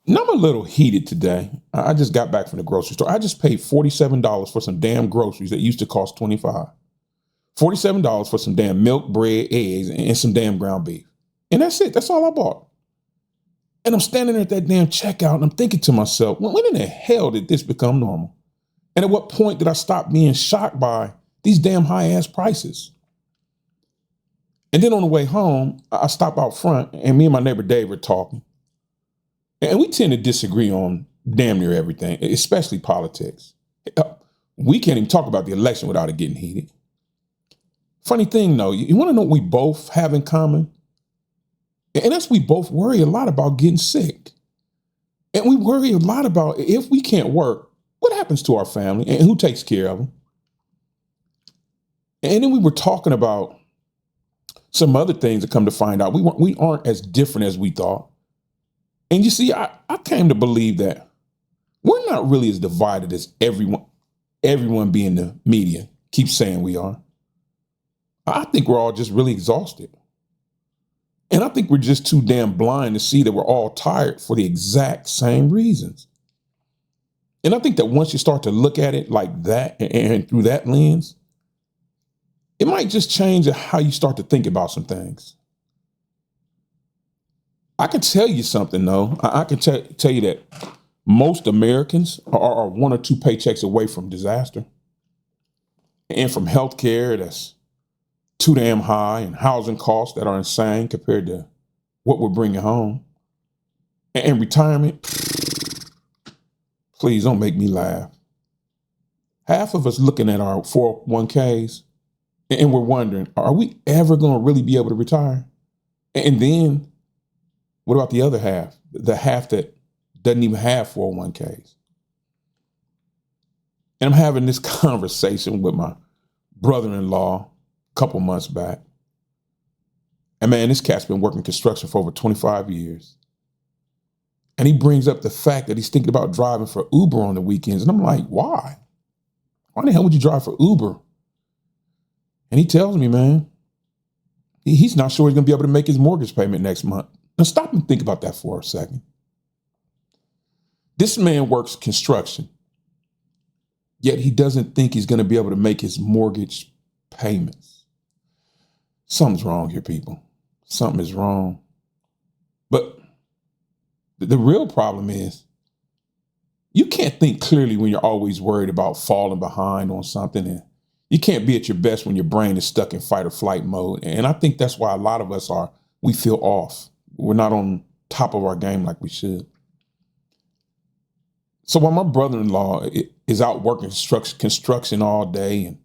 Now I'm a little heated today. I just got back from the grocery store. I just paid $47 for some damn groceries that used to cost 25. $47 for some damn milk, bread, eggs, and some damn ground beef. And that's it. That's all I bought. And I'm standing there at that damn checkout and I'm thinking to myself, when in the hell did this become normal? And at what point did I stop being shocked by these damn high ass prices? And then on the way home, I stopped out front and me and my neighbor Dave were talking. And we tend to disagree on damn near everything, especially politics. We can't even talk about the election without it getting heated. Funny thing though, you want to know what we both have in common? And that's we both worry a lot about getting sick. And we worry a lot about if we can't work, what happens to our family and who takes care of them? And then we were talking about some other things that come to find out we aren't as different as we thought. And you see, I came to believe that we're not really as divided as everyone being the media keeps saying we are. I think we're all just really exhausted. And I think we're just too damn blind to see that we're all tired for the exact same reasons. And I think that once you start to look at it like that and through that lens, it might just change how you start to think about some things. I can tell you something, though. I can tell you that most Americans are one or two paychecks away from disaster and from healthcare that's too damn high and housing costs that are insane compared to what we're bringing home. And retirement, please don't make me laugh. Half of us looking at our 401ks and we're wondering, are we ever going to really be able to retire? And then what about the other half? The half that doesn't even have 401ks. And I'm having this conversation with my brother-in-law a couple months back. And man, this cat's been working construction for over 25 years. And he brings up the fact that he's thinking about driving for Uber on the weekends. And I'm like, why? Why the hell would you drive for Uber? And he tells me, man, he's not sure he's going to be able to make his mortgage payment next month. Now stop and think about that for a second. This man works construction, yet he doesn't think he's going to be able to make his mortgage payments. Something's wrong here, people. Something is wrong. But the real problem is you can't think clearly when you're always worried about falling behind on something, and you can't be at your best when your brain is stuck in fight or flight mode. And I think that's why a lot of us we feel off. We're not on top of our game like we should. So while my brother-in-law is out working construction all day and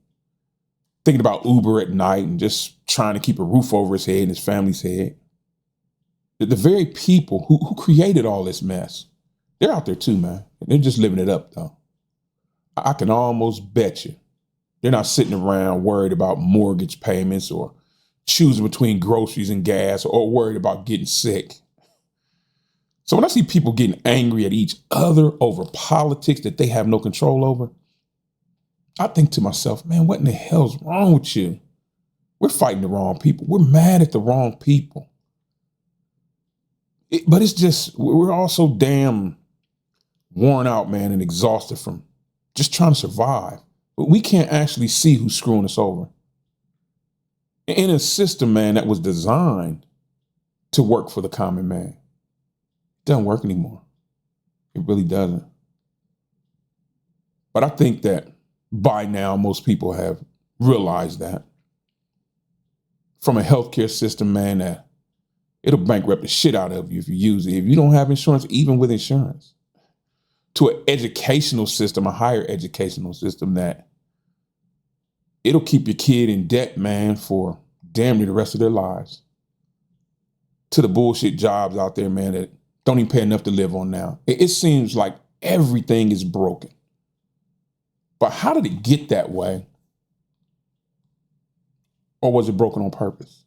thinking about Uber at night and just trying to keep a roof over his head and his family's head, the very people who created all this mess, they're out there too, man. They're just living it up, though. I can almost bet you they're not sitting around worried about mortgage payments or choosing between groceries and gas or worried about getting sick. So when I see people getting angry at each other over politics that they have no control over, I think to myself, man, what in the hell's wrong with you? We're fighting the wrong people. We're mad at the wrong people. But it's just, we're all so damn worn out, man, and exhausted from just trying to survive. But we can't actually see who's screwing us over. In a system, man, that was designed to work for the common man. It doesn't work anymore. It really doesn't. But I think that by now, most people have realized that. From a healthcare system, man, that it'll bankrupt the shit out of you if you use it. If you don't have insurance, even with insurance. To an educational system, a higher educational system that it'll keep your kid in debt, man, for damn near the rest of their lives. To the bullshit jobs out there, man, that don't even pay enough to live on now. It seems like everything is broken. But how did it get that way? Or was it broken on purpose?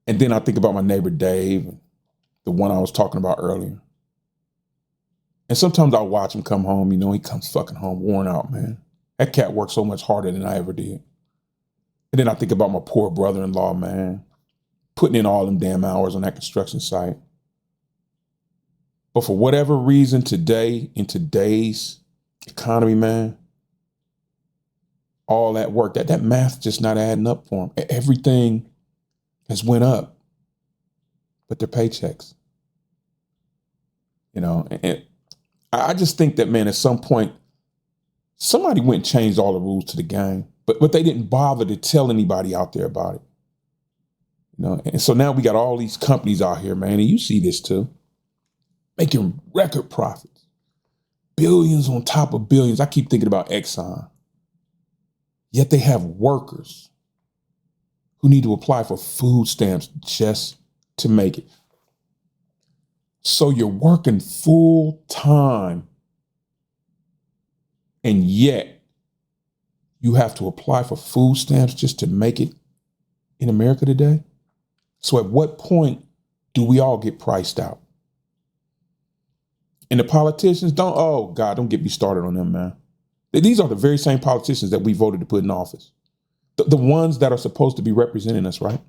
And then I think about my neighbor Dave, the one I was talking about earlier. And sometimes I watch him come home, he comes fucking home worn out, man. That cat worked so much harder than I ever did. And then I think about my poor brother-in-law, man, putting in all them damn hours on that construction site. But for whatever reason today, in today's economy, man, all that work, that math just not adding up for them. Everything has went up, but their paychecks, and I just think that, man, at some point, somebody went and changed all the rules to the game, but they didn't bother to tell anybody out there about it. And so now we got all these companies out here, man, and you see this too, making record profits, billions on top of billions. I keep thinking about Exxon. Yet they have workers who need to apply for food stamps just to make it. So you're working full time, and yet you have to apply for food stamps just to make it in America today? So at what point do we all get priced out? And the politicians don't get me started on them, man. These are the very same politicians that we voted to put in office. The ones that are supposed to be representing us, right?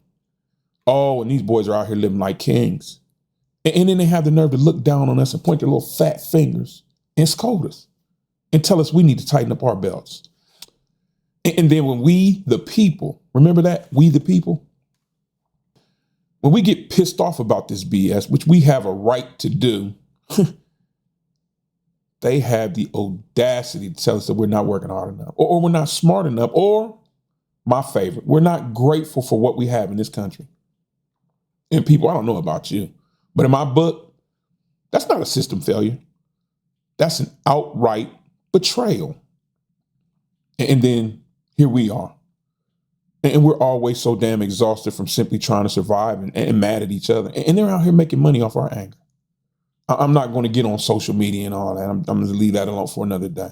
Oh, and these boys are out here living like kings. And then they have the nerve to look down on us and point their little fat fingers and scold us and tell us we need to tighten up our belts. And then when we, the people, remember that? We, the people, when we get pissed off about this BS, which we have a right to do, they have the audacity to tell us that we're not working hard enough, or we're not smart enough, or, my favorite, we're not grateful for what we have in this country. And people, I don't know about you, but in my book, that's not a system failure. That's an outright betrayal. And then here we are. And we're always so damn exhausted from simply trying to survive and mad at each other. And they're out here making money off our anger. I'm not going to get on social media and all that. I'm going to leave that alone for another day.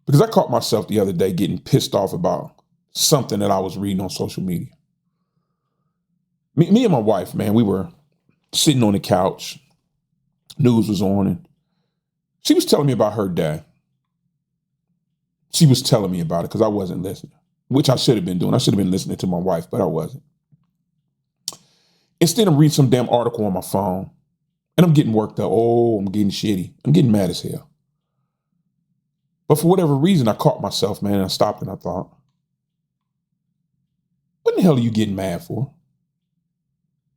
Because I caught myself the other day getting pissed off about something that I was reading on social media. Me and my wife, man, we were sitting on the couch. News was on, and she was telling me about her day. She was telling me about it because I wasn't listening, which I should have been doing. I should have been listening to my wife, but I wasn't. Instead, I'm reading some damn article on my phone. And I'm getting worked up. Oh, I'm getting shitty. I'm getting mad as hell. But for whatever reason, I caught myself, man, and I stopped and I thought, what in the hell are you getting mad for?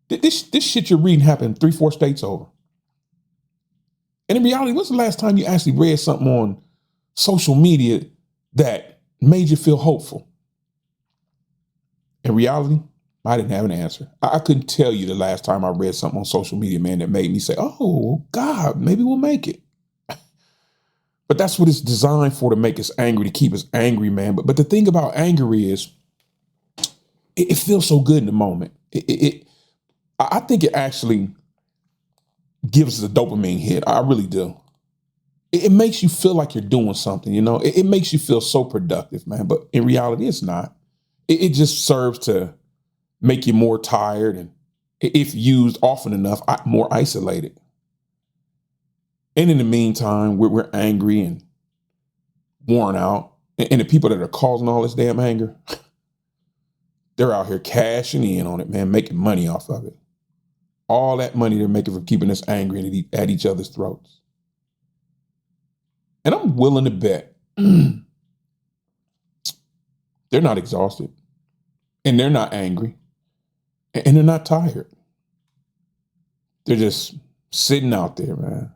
This shit you're reading happened 3-4 states over. And in reality, when's the last time you actually read something on social media that made you feel hopeful? In reality, I didn't have an answer. I couldn't tell you the last time I read something on social media, man, that made me say, oh, God, maybe we'll make it. But that's what it's designed for, to make us angry, to keep us angry, man. But the thing about anger is it feels so good in the moment. I think it actually gives us a dopamine hit. I really do. It makes you feel like you're doing something, It makes you feel so productive, man. But in reality, it's not. It just serves to make you more tired, and if used often enough, more isolated. And in the meantime, we're angry and worn out. And the people that are causing all this damn anger, they're out here cashing in on it, man, making money off of it. All that money they're making from keeping us angry at each other's throats. And I'm willing to bet they're not exhausted, and they're not angry, and they're not tired. They're just sitting out there, man,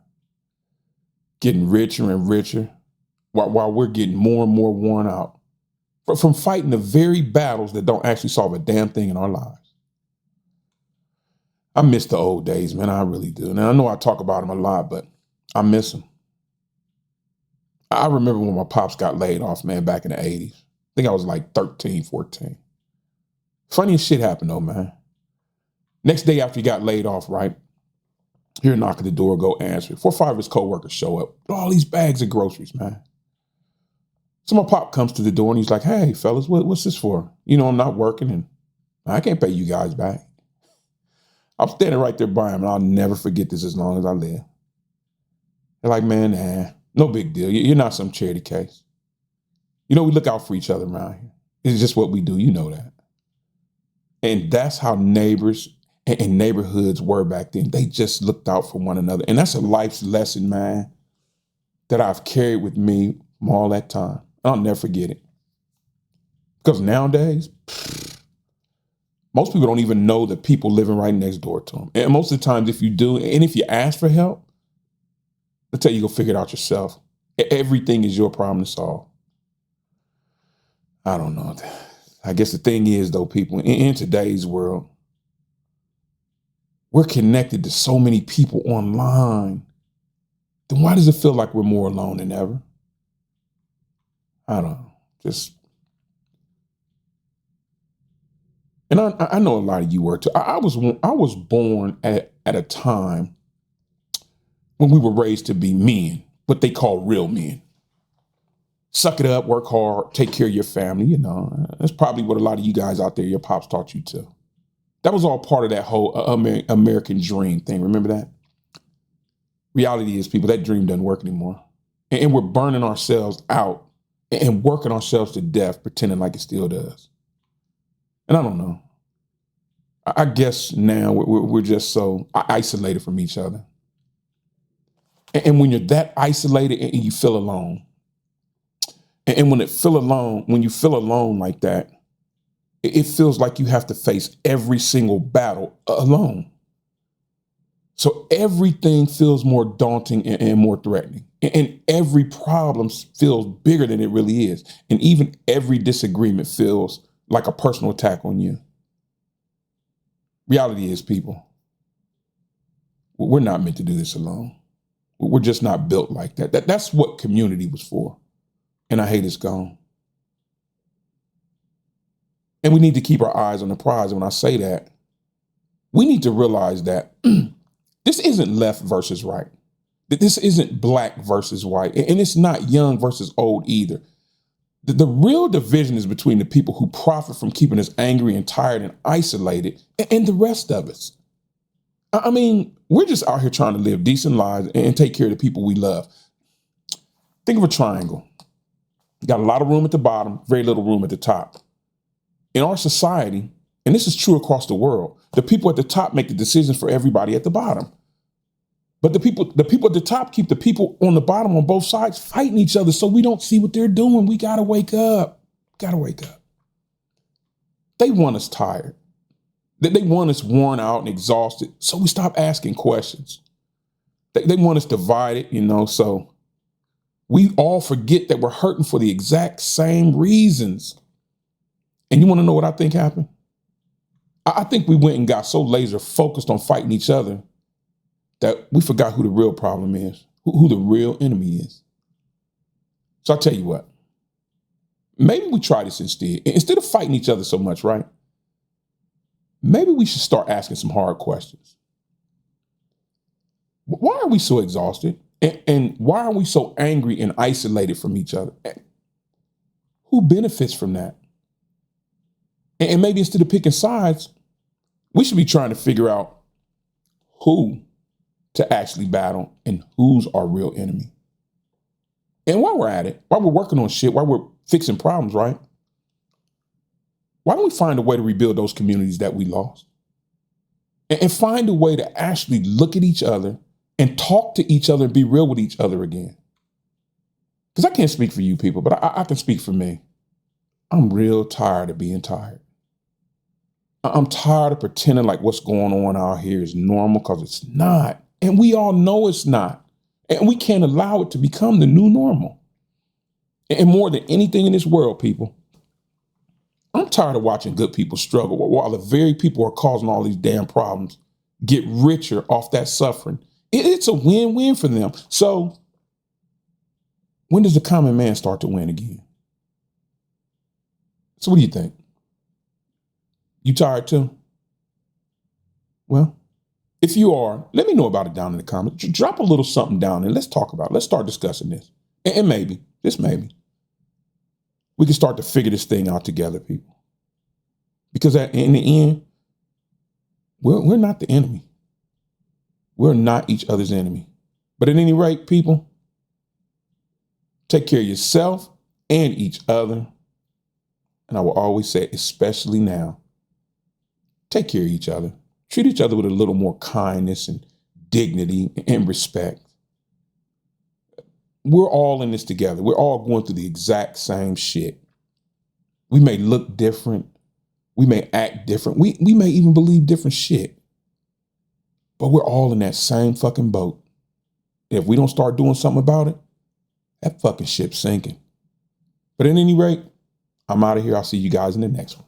getting richer and richer while we're getting more and more worn out from fighting the very battles that don't actually solve a damn thing in our lives. I miss the old days, man. I really do. And I know I talk about them a lot, but I miss them. I remember when my pops got laid off, man, back in the 80s. I think I was like 13, 14. Funniest shit happened though, man. Next day after he got laid off, right? Hear a knock at the door, go answer it. 4 or 5 of his coworkers show up. All these bags of groceries, man. So my pop comes to the door and he's like, hey, fellas, what's this for? I'm not working and I can't pay you guys back. I'm standing right there by him and I'll never forget this as long as I live. They're like, man, no big deal. You're not some charity case. We look out for each other around here. It's just what we do. You know that. And that's how neighbors and neighborhoods were back then. They just looked out for one another. And that's a life's lesson, man, that I've carried with me from all that time. I'll never forget it. Because nowadays, most people don't even know the people living right next door to them. And most of the times, if you do, and if you ask for help, they'll tell you go figure it out yourself. Everything is your problem to solve. I don't know. I guess the thing is, though, people, in today's world, we're connected to so many people online. Then why does it feel like we're more alone than ever? I don't know. And I know a lot of you were too. I was born at a time when we were raised to be men, what they call real men. Suck it up, work hard, take care of your family. You know, that's probably what a lot of you guys out there, your pops taught you too. That was all part of that whole American dream thing. Remember that? Reality is, people, that dream doesn't work anymore. And we're burning ourselves out and working ourselves to death, pretending like it still does. And I don't know. I guess now we're just so isolated from each other. And when you're that isolated and you feel alone, and when you feel alone like that, it feels like you have to face every single battle alone. So everything feels more daunting and more threatening. And every problem feels bigger than it really is. And even every disagreement feels like a personal attack on you. Reality is, people, we're not meant to do this alone. We're just not built like that. That's what community was for. And I hate it's gone. And we need to keep our eyes on the prize. And when I say that, we need to realize that this isn't left versus right. That this isn't black versus white. And it's not young versus old either. The real division is between the people who profit from keeping us angry and tired and isolated and the rest of us. I mean, we're just out here trying to live decent lives and take care of the people we love. Think of a triangle. You got a lot of room at the bottom, very little room at the top. In our society, and this is true across the world, the people at the top make the decisions for everybody at the bottom. But the people at the top keep the people on the bottom on both sides fighting each other so we don't see what they're doing. We got to wake up. Got to wake up. They want us tired. They want us worn out and exhausted, so we stop asking questions. They want us divided, so we all forget that we're hurting for the exact same reasons. And you want to know what I think happened? I think we went and got so laser focused on fighting each other that we forgot who the real problem is, who the real enemy is. So I'll tell you what, maybe we try this instead. Instead of fighting each other so much, right? Maybe we should start asking some hard questions. Why are we so exhausted? And why are we so angry and isolated from each other? Who benefits from that? And maybe instead of picking sides, we should be trying to figure out who to actually battle and who's our real enemy. And while we're at it, while we're working on shit, while we're fixing problems, right? Why don't we find a way to rebuild those communities that we lost? And find a way to actually look at each other and talk to each other and be real with each other again. Because I can't speak for you people, but I can speak for me. I'm real tired of being tired. I'm tired of pretending like what's going on out here is normal, because it's not. And we all know it's not. And we can't allow it to become the new normal. And more than anything in this world, people, I'm tired of watching good people struggle while the very people who are causing all these damn problems get richer off that suffering. It's a win-win for them. So when does the common man start to win again? So what do you think? You tired too? Well, if you are, let me know about it down in the comments. Drop a little something down and let's talk about it. Let's start discussing this. And maybe, just maybe, we can start to figure this thing out together, people. Because in the end, we're not the enemy. We're not each other's enemy. But at any rate, people, take care of yourself and each other. And I will always say, especially now, take care of each other. Treat each other with a little more kindness and dignity and respect. We're all in this together. We're all going through the exact same shit. We may look different. We may act different. We may even believe different shit. But we're all in that same fucking boat. If we don't start doing something about it, that fucking ship's sinking. But at any rate, I'm out of here. I'll see you guys in the next one.